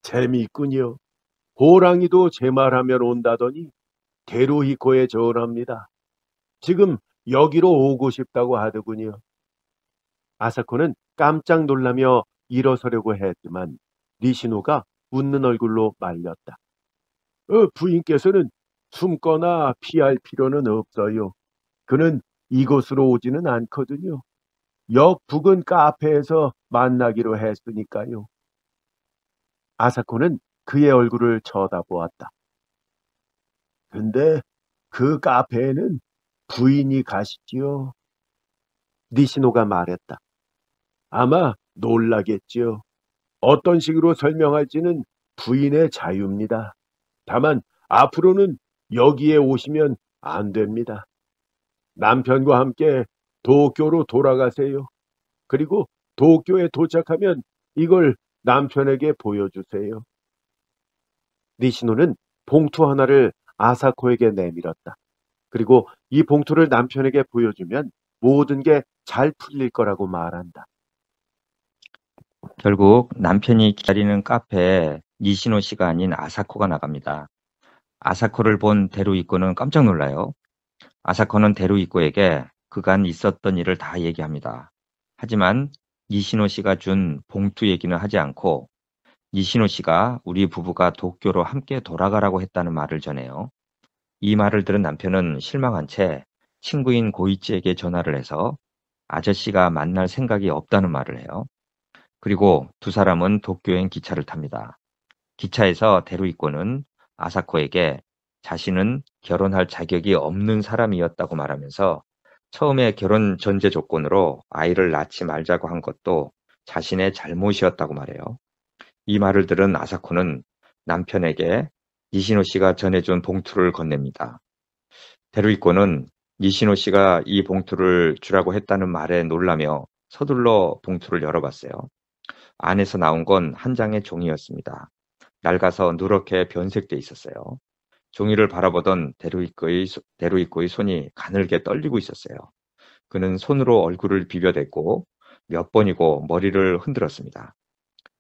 재미있군요. 호랑이도 제 말하면 온다더니 데루히코에 전화입니다. 지금 여기로 오고 싶다고 하더군요. 아사코는 깜짝 놀라며 일어서려고 했지만 니시노가 웃는 얼굴로 말렸다. 부인께서는 숨거나 피할 필요는 없어요. 그는 이곳으로 오지는 않거든요. 역 부근 카페에서 만나기로 했으니까요. 아사코는 그의 얼굴을 쳐다보았다. 근데 그 카페에는 부인이 가시지요. 니시노가 말했다. 아마 놀라겠지요. 어떤 식으로 설명할지는 부인의 자유입니다. 다만 앞으로는 여기에 오시면 안 됩니다. 남편과 함께 도쿄로 돌아가세요. 그리고 도쿄에 도착하면 이걸 남편에게 보여주세요. 니시노는 봉투 하나를 아사코에게 내밀었다. 그리고 이 봉투를 남편에게 보여주면 모든 게 잘 풀릴 거라고 말한다. 결국 남편이 기다리는 카페에 니시노 씨가 아닌 아사코가 나갑니다. 아사코를 본 데루이코는 깜짝 놀라요. 아사코는 데루이코에게 그간 있었던 일을 다 얘기합니다. 하지만 니시노 씨가 준 봉투 얘기는 하지 않고 니시노 씨가 우리 부부가 도쿄로 함께 돌아가라고 했다는 말을 전해요. 이 말을 들은 남편은 실망한 채 친구인 고이치에게 전화를 해서 아저씨가 만날 생각이 없다는 말을 해요. 그리고 두 사람은 도쿄행 기차를 탑니다. 기차에서 데루이코는 아사코에게 자신은 결혼할 자격이 없는 사람이었다고 말하면서 처음에 결혼 전제 조건으로 아이를 낳지 말자고 한 것도 자신의 잘못이었다고 말해요. 이 말을 들은 아사코는 남편에게 니시노 씨가 전해준 봉투를 건넵니다. 데루이코는 니시노 씨가 이 봉투를 주라고 했다는 말에 놀라며 서둘러 봉투를 열어봤어요. 안에서 나온 건 한 장의 종이였습니다. 낡아서 누렇게 변색돼 있었어요. 종이를 바라보던 데루이코의 손이 가늘게 떨리고 있었어요. 그는 손으로 얼굴을 비벼댔고 몇 번이고 머리를 흔들었습니다.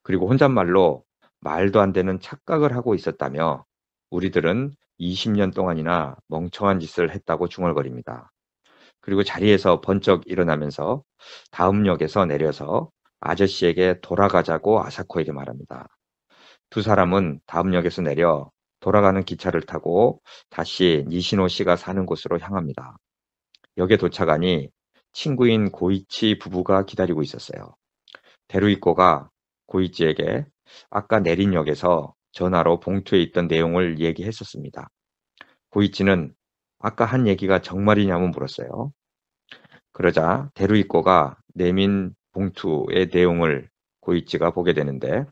그리고 혼잣말로 말도 안 되는 착각을 하고 있었다며 우리들은 20년 동안이나 멍청한 짓을 했다고 중얼거립니다. 그리고 자리에서 번쩍 일어나면서 다음 역에서 내려서 아저씨에게 돌아가자고 아사코에게 말합니다. 두 사람은 다음 역에서 내려 돌아가는 기차를 타고 다시 니시노 씨가 사는 곳으로 향합니다. 역에 도착하니 친구인 고이치 부부가 기다리고 있었어요. 데루이코가 고이치에게 아까 내린 역에서 전화로 봉투에 있던 내용을 얘기했었습니다. 고이치는 아까 한 얘기가 정말이냐고 물었어요. 그러자 데루이코가 내민 봉투의 내용을 고이치가 보게 되는데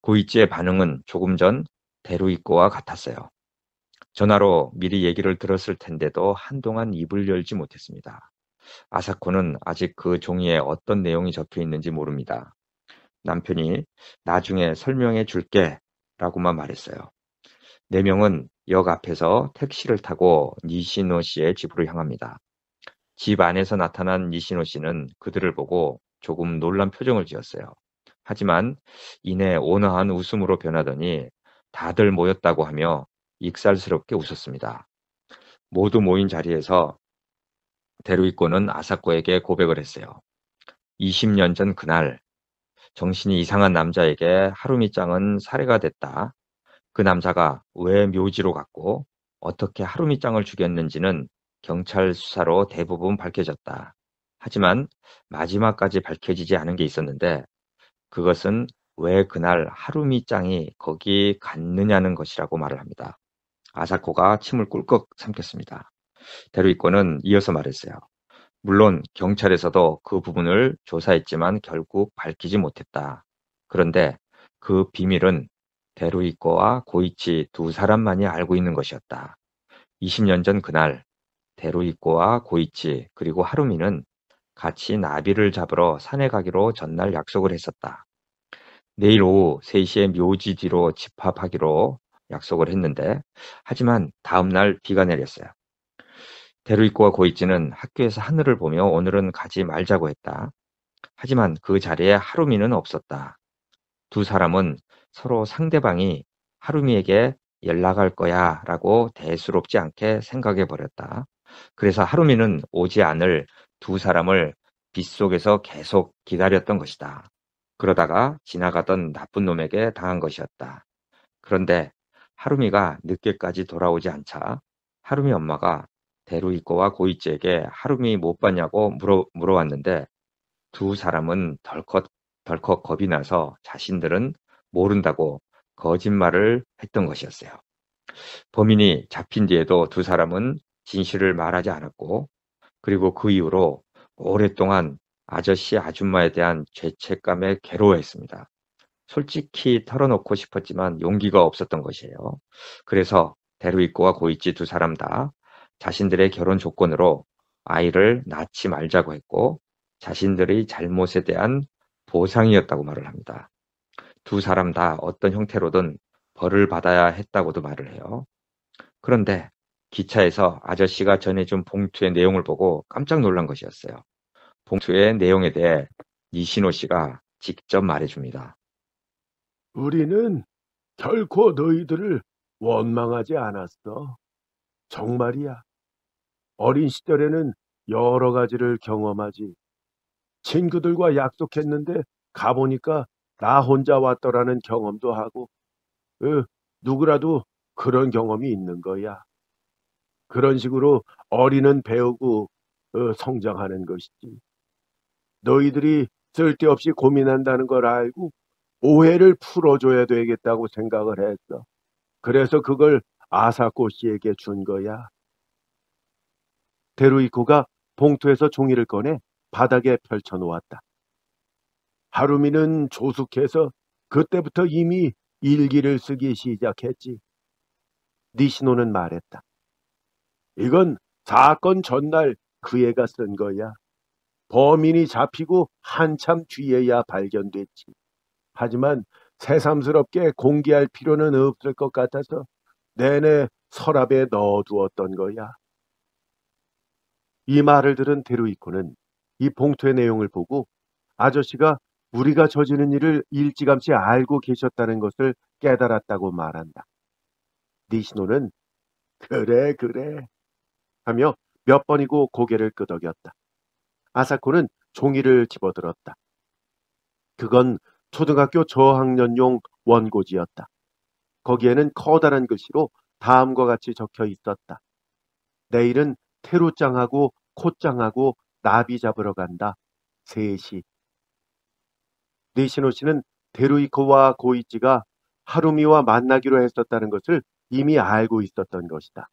고이치의 반응은 조금 전 데루이코와 같았어요. 전화로 미리 얘기를 들었을 텐데도 한동안 입을 열지 못했습니다. 아사코는 아직 그 종이에 어떤 내용이 적혀 있는지 모릅니다. 남편이 나중에 설명해 줄게 라고만 말했어요. 네 명은 역 앞에서 택시를 타고 니시노 씨의 집으로 향합니다. 집 안에서 나타난 니시노 씨는 그들을 보고 조금 놀란 표정을 지었어요. 하지만 이내 온화한 웃음으로 변하더니 다들 모였다고 하며 익살스럽게 웃었습니다. 모두 모인 자리에서 데루이코는 아사코에게 고백을 했어요. 20년 전 그날 정신이 이상한 남자에게 하루미짱은 살해가 됐다. 그 남자가 왜 묘지로 갔고 어떻게 하루미짱을 죽였는지는 경찰 수사로 대부분 밝혀졌다. 하지만 마지막까지 밝혀지지 않은 게 있었는데 그것은 왜 그날 하루미짱이 거기 갔느냐는 것이라고 말을 합니다. 아사코가 침을 꿀꺽 삼켰습니다. 데루이코는 이어서 말했어요. 물론 경찰에서도 그 부분을 조사했지만 결국 밝히지 못했다. 그런데 그 비밀은 데루이코와 고이치 두 사람만이 알고 있는 것이었다. 20년 전 그날 데루이코와 고이치 그리고 하루미는 같이 나비를 잡으러 산에 가기로 전날 약속을 했었다. 내일 오후 3시에 묘지 뒤로 집합하기로 약속을 했는데 하지만 다음날 비가 내렸어요. 데루이코와 고이치는 학교에서 하늘을 보며 오늘은 가지 말자고 했다. 하지만 그 자리에 하루미는 없었다. 두 사람은 서로 상대방이 하루미에게 연락할 거야 라고 대수롭지 않게 생각해 버렸다. 그래서 하루미는 오지 않을 두 사람을 빗속에서 계속 기다렸던 것이다. 그러다가 지나가던 나쁜 놈에게 당한 것이었다. 그런데 하루미가 늦게까지 돌아오지 않자 하루미 엄마가 데루이코와 고이치에게 하루미 못 봤냐고 물어왔는데 두 사람은 덜컥 겁이 나서 자신들은 모른다고 거짓말을 했던 것이었어요. 범인이 잡힌 뒤에도 두 사람은 진실을 말하지 않았고, 그리고 그 이후로 오랫동안 아저씨 아줌마에 대한 죄책감에 괴로워했습니다. 솔직히 털어놓고 싶었지만 용기가 없었던 것이에요. 그래서 데루이코와 고이치 두 사람 다 자신들의 결혼 조건으로 아이를 낳지 말자고 했고, 자신들의 잘못에 대한 보상이었다고 말을 합니다. 두 사람 다 어떤 형태로든 벌을 받아야 했다고도 말을 해요. 그런데 기차에서 아저씨가 전해준 봉투의 내용을 보고 깜짝 놀란 것이었어요. 봉투의 내용에 대해 니시노 씨가 직접 말해줍니다. 우리는 결코 너희들을 원망하지 않았어. 정말이야. 어린 시절에는 여러 가지를 경험하지. 친구들과 약속했는데 가보니까 나 혼자 왔더라는 경험도 하고, 누구라도 그런 경험이 있는 거야. 그런 식으로 어린은 배우고 성장하는 것이지. 너희들이 쓸데없이 고민한다는 걸 알고 오해를 풀어줘야 되겠다고 생각을 했어. 그래서 그걸 아사코 씨에게 준 거야. 데루이코가 봉투에서 종이를 꺼내 바닥에 펼쳐놓았다. 하루미는 조숙해서 그때부터 이미 일기를 쓰기 시작했지. 니시노는 말했다. 이건 사건 전날 그 애가 쓴 거야. 범인이 잡히고 한참 뒤에야 발견됐지. 하지만 새삼스럽게 공개할 필요는 없을 것 같아서 내내 서랍에 넣어두었던 거야. 이 말을 들은 데루이코는 이 봉투의 내용을 보고 아저씨가 우리가 저지른 일을 일찌감치 알고 계셨다는 것을 깨달았다고 말한다. 니시노는 그래 그래 하며 몇 번이고 고개를 끄덕였다. 아사코는 종이를 집어들었다. 그건 초등학교 저학년용 원고지였다. 거기에는 커다란 글씨로 다음과 같이 적혀 있었다. 내일은 테루짱하고 코짱하고 나비 잡으러 간다. 3시. 니시노 씨는 데루이코와 고이치가 하루미와 만나기로 했었다는 것을 이미 알고 있었던 것이다.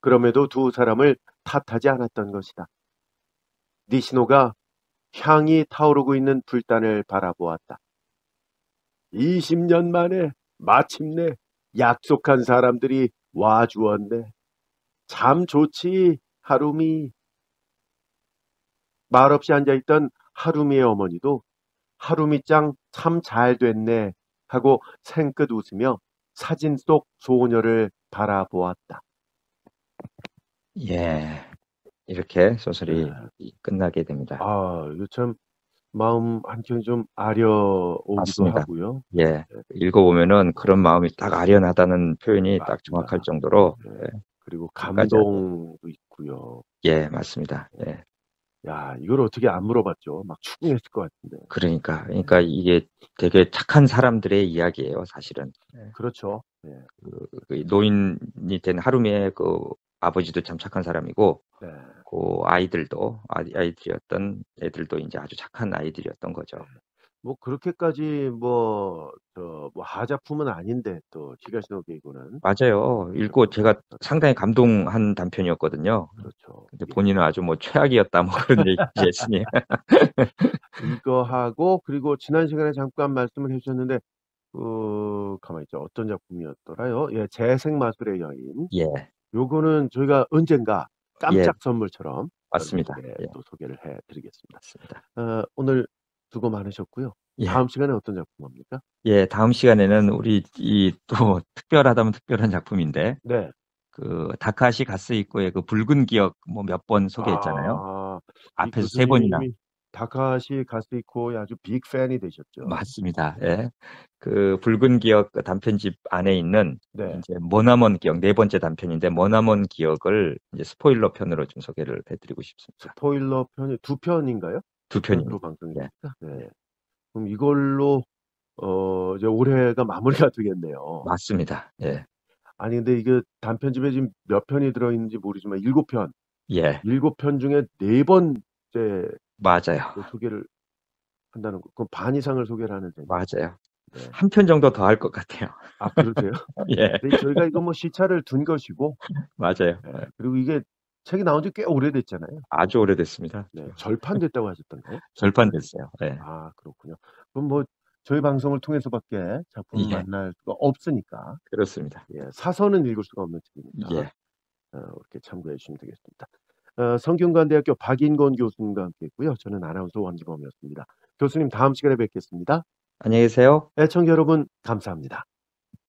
그럼에도 두 사람을 탓하지 않았던 것이다. 니시노가 향이 타오르고 있는 불단을 바라보았다. 20년 만에 마침내 약속한 사람들이 와주었네. 참 좋지, 하루미. 말없이 앉아있던 하루미의 어머니도 하루미짱 참 잘 됐네 하고 생긋 웃으며 사진 속 소녀를 바라보았다. 예, 이렇게 소설이 끝나게 됩니다. 이거 참 마음 한켠이 좀 아려오기도 맞습니다. 하고요. 예, 읽어보면은 그런 마음이 딱 아련하다는 표현이 맞습니다. 딱 정확할 정도로 그리고 끝까지 하고. 감동도 있고요. 예, 맞습니다. 예. 야, 이걸 어떻게 안 물어봤죠? 막 추궁했을 것 같은데. 그러니까 이게 되게 착한 사람들의 이야기예요, 사실은. 그렇죠. 그 노인이 된 하루미의 그 아버지도 참 착한 사람이고, 그 아이들이었던 애들도 이제 아주 착한 아이들이었던 거죠. 뭐 그렇게까지 뭐 하자품은 아닌데 또 히가시노 게이고는 맞아요. 읽고 제가 상당히 감동한 단편이었거든요. 그렇죠. 근데 본인은 아주 뭐 최악이었다 뭐 그런 얘기 했으니. 이거 하고 그리고 지난 시간에 잠깐 말씀을 해주셨는데 가만히 있죠. 어떤 작품이었더라요? 예, 재생 마술의 여인. 예, 요거는 저희가 언젠가 깜짝 선물처럼 맞습니다. 여러분께 또 소개를 해드리겠습니다. 맞습니다. 오늘 수고 많으셨고요. 예. 다음 시간에 어떤 작품 합니까? 예, 다음 시간에는 우리 이 또 특별하다면 특별한 작품인데, 네. 그 다카시 가스이코의 그 붉은 기억 뭐 몇 번 소개했잖아요. 이 앞에서 3번이나. 교수님이 다카시 가스이코의 아주 빅 팬이 되셨죠. 맞습니다. 예. 그 붉은 기억 단편집 안에 있는 네. 이제 머나먼 기억 4번째 단편인데 머나먼 기억을 이제 스포일러 편으로 좀 소개를 해드리고 싶습니다. 스포일러 편이 2편인가요? 2편입니다. 방송입니까? 네. 그럼 이걸로 이제 올해가 마무리가 되겠네요. 맞습니다. 예. 아니, 근데 이게 단편집에 지금 몇 편이 들어있는지 모르지만 7편. 예. 7편 중에 4번째 맞아요. 소개를 한다는 거. 그럼 반 이상을 소개를 하는 셈이에요. 맞아요. 네. 한 편 정도 더 할 것 같아요. 아, 그러세요? 예. 근데 저희가 이거 뭐 시차를 둔 것이고, 맞아요. 네. 그리고 이게 책이 나온 지 꽤 오래됐잖아요. 아주 오래됐습니다. 네. 절판됐다고 하셨던가요? 절판됐어요. 예. 아, 그렇군요. 그럼 뭐 저희 방송을 통해서밖에 작품을 예. 만날 수가 없으니까, 그렇습니다. 예, 사서는 읽을 수가 없는 책이니까 예. 이렇게 참고해 주시면 되겠습니다. 성균관대학교 박인권 교수님과 함께했고요. 저는 아나운서 원지범이었습니다. 교수님 다음 시간에 뵙겠습니다. 안녕히 계세요. 애청자 여러분 감사합니다.